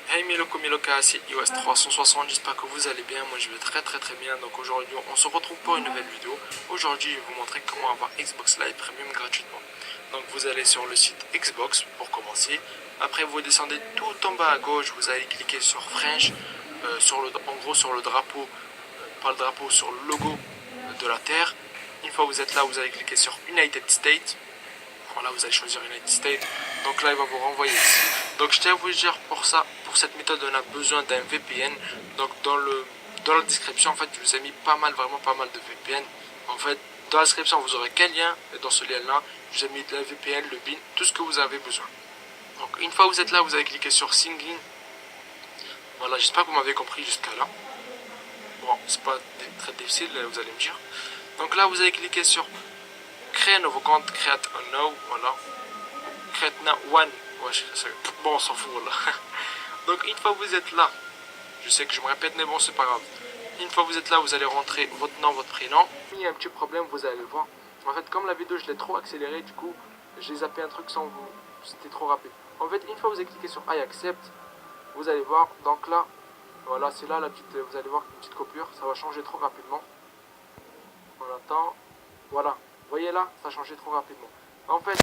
Hey Miloko, c'est iOS360, j'espère que vous allez bien, moi je vais très bien. Donc aujourd'hui on se retrouve pour une nouvelle vidéo. Aujourd'hui je vais vous montrer comment avoir Xbox Live Premium gratuitement. Donc vous allez sur le site Xbox pour commencer. Après vous descendez tout en bas à gauche, vous allez cliquer sur French, en gros sur le drapeau, pas le drapeau, sur le logo de la Terre. Une fois que vous êtes là, vous allez cliquer sur United States. Voilà, vous allez choisir United States. Donc là, il va vous renvoyer ici. Donc je tiens à vous dire pour cette méthode, on a besoin d'un VPN. Donc dans la description, en fait, je vous ai mis vraiment pas mal de VPN. En fait, dans la description, vous aurez quel lien. Et dans ce lien-là, je vous ai mis la VPN, le BIN, tout ce que vous avez besoin. Donc une fois que vous êtes là, vous allez cliquer sur Sign In. Voilà, j'espère que vous m'avez compris jusqu'à là. Bon, c'est pas très difficile, vous allez me dire. Donc là, vous allez cliquer sur créer un nouveau compte, create a now, voilà. Create now one. Ouais, bon, on s'en fout là. Donc une fois que vous êtes là, je sais que je me répète, mais bon, c'est pas grave. Une fois que vous êtes là, vous allez rentrer votre nom, votre prénom. Il y a un petit problème, vous allez le voir. En fait, comme la vidéo, je l'ai trop accélérée, du coup, j'ai zappé un truc sans vous. C'était trop rapide. En fait, une fois que vous avez cliqué sur I accept, vous allez voir. Donc là, voilà, c'est là la petite. Vous allez voir une petite coupure. Ça va changer trop rapidement. On attend. Voilà. Vous voyez là, ça a changé trop rapidement. En fait,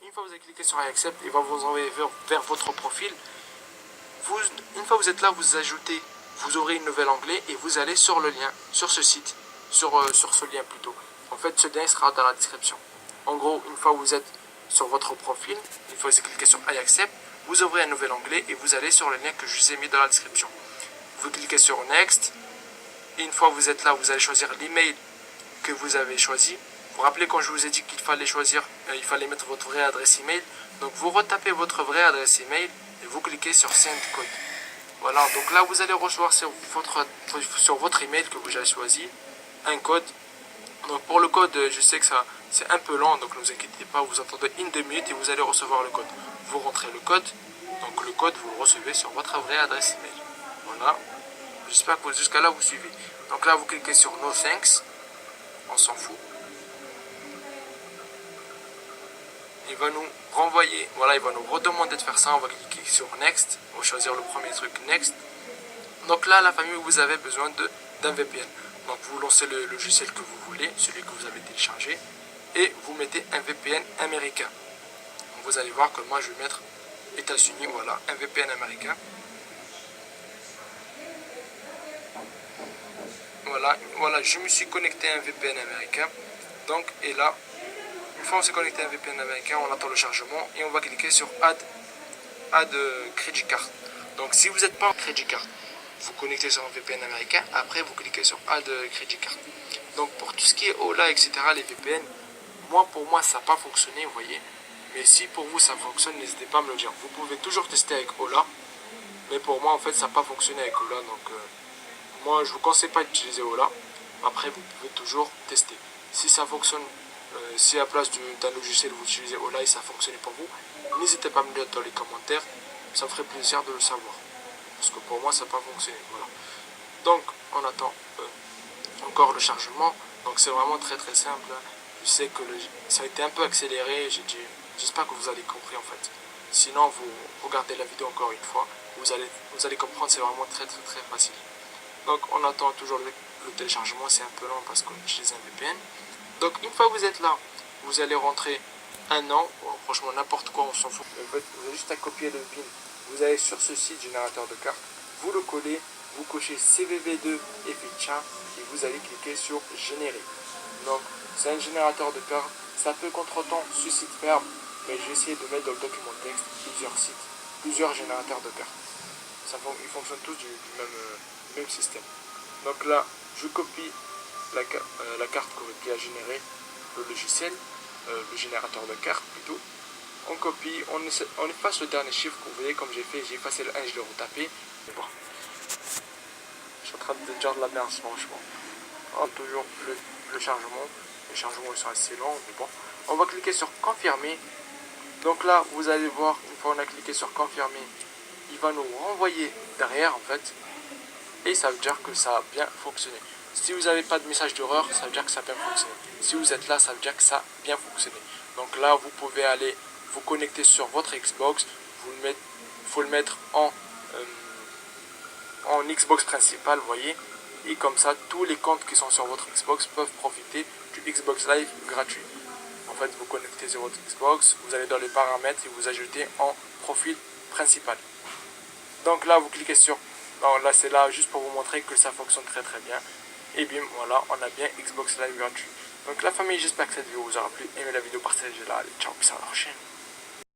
une fois que vous avez cliqué sur I accept, il va vous envoyer vers votre profil. Une fois que vous êtes là, vous ajoutez, vous aurez une nouvelle onglet et vous allez sur le lien, sur ce site, sur ce lien plutôt. En fait, ce lien sera dans la description. En gros, une fois que vous êtes sur votre profil, une fois que vous cliquez sur I accept, vous ouvrez un nouvel onglet et vous allez sur le lien que je vous ai mis dans la description. Vous cliquez sur Next. Et une fois que vous êtes là, vous allez choisir l'email que vous avez choisi. Vous vous rappelez quand je vous ai dit qu'il fallait choisir, il fallait mettre votre vraie adresse email. Donc vous retapez votre vraie adresse email et vous cliquez sur Send Code. Voilà, donc là vous allez recevoir sur votre email que vous avez choisi un code. Donc pour le code, je sais que ça c'est un peu lent, donc ne vous inquiétez pas, vous attendez une 2 minutes et vous allez recevoir le code. Vous rentrez le code, donc le code vous le recevez sur votre vraie adresse email. Voilà, j'espère que jusqu'à là vous suivez. Donc là vous cliquez sur No Thanks, on s'en fout. Il va nous renvoyer, voilà, il va nous redemander de faire ça, on va cliquer sur Next, on va choisir le premier truc Next. Donc là, la famille, vous avez besoin d'un VPN. Donc vous lancez le logiciel que vous voulez, celui que vous avez téléchargé, et vous mettez un VPN américain. Donc vous allez voir que moi je vais mettre États-Unis, voilà, un VPN américain. Voilà, je me suis connecté à un VPN américain. Donc, et là, une fois on s'est connecté à un VPN américain, on attend le chargement et on va cliquer sur Add Credit Card. Donc si vous n'êtes pas en Credit Card, vous connectez sur un VPN américain, après vous cliquez sur Add Credit Card. Donc pour tout ce qui est Ola, etc., les VPN, pour moi ça n'a pas fonctionné, vous voyez. Mais si pour vous ça fonctionne, n'hésitez pas à me le dire. Vous pouvez toujours tester avec Ola, mais pour moi en fait ça n'a pas fonctionné avec Ola. Donc moi je vous conseille pas d'utiliser Ola. Après vous pouvez toujours tester. Si ça fonctionne, si à la place d'un logiciel vous utilisez Ola et ça fonctionne pour vous, n'hésitez pas à me le dire dans les commentaires. Ça me ferait plaisir de le savoir. Parce que pour moi ça n'a pas fonctionné. Voilà. Donc on attend encore le chargement. Donc c'est vraiment très simple. Je sais que ça a été un peu accéléré. J'espère que vous avez compris en fait. Sinon vous regardez la vidéo encore une fois. Vous allez comprendre, c'est vraiment très facile. Donc on attend toujours le téléchargement. C'est un peu lent parce qu'on utilise un VPN. Donc une fois que vous êtes là, vous allez rentrer un an. Bon, franchement n'importe quoi, on s'en fout. En fait, vous avez juste à copier le PIN. Vous allez sur ce site générateur de cartes, vous le collez, vous cochez CVV2 et Ficha et vous allez cliquer sur générer. Donc c'est un générateur de cartes, ça peut contre-temps ce site ferme, mais j'ai essayé de mettre dans le document de texte plusieurs générateurs de cartes. Ils fonctionnent tous du même système. Donc là, je copie la carte qui a généré le logiciel, le générateur de cartes plutôt. On copie, on efface le dernier chiffre que vous voyez comme j'ai fait, j'ai effacé le 1, je l'ai retapé. Bon. Je suis en train de dire de la merde franchement. On a toujours le chargement. Les chargements sont assez longs, mais bon. On va cliquer sur confirmer. Donc là, vous allez voir, une fois qu'on a cliqué sur confirmer, il va nous renvoyer derrière en fait. Et ça veut dire que ça a bien fonctionné. Si vous n'avez pas de message d'erreur, ça veut dire que ça a bien fonctionné. Si vous êtes là, ça veut dire que ça a bien fonctionné. Donc là, vous pouvez aller vous connectez sur votre Xbox, faut le mettre en Xbox principal, vous voyez, et comme ça tous les comptes qui sont sur votre Xbox peuvent profiter du Xbox Live gratuit. En fait, vous connectez sur votre Xbox, vous allez dans les paramètres et vous ajoutez en profil principal. Donc là, vous cliquez sur... Non, là c'est là juste pour vous montrer que ça fonctionne très très bien. Et bien voilà, on a bien Xbox Live gratuit. Donc la famille, j'espère que cette vidéo vous aura plu. Aimez la vidéo, partagez-la. Allez, ciao, peace à la prochaine.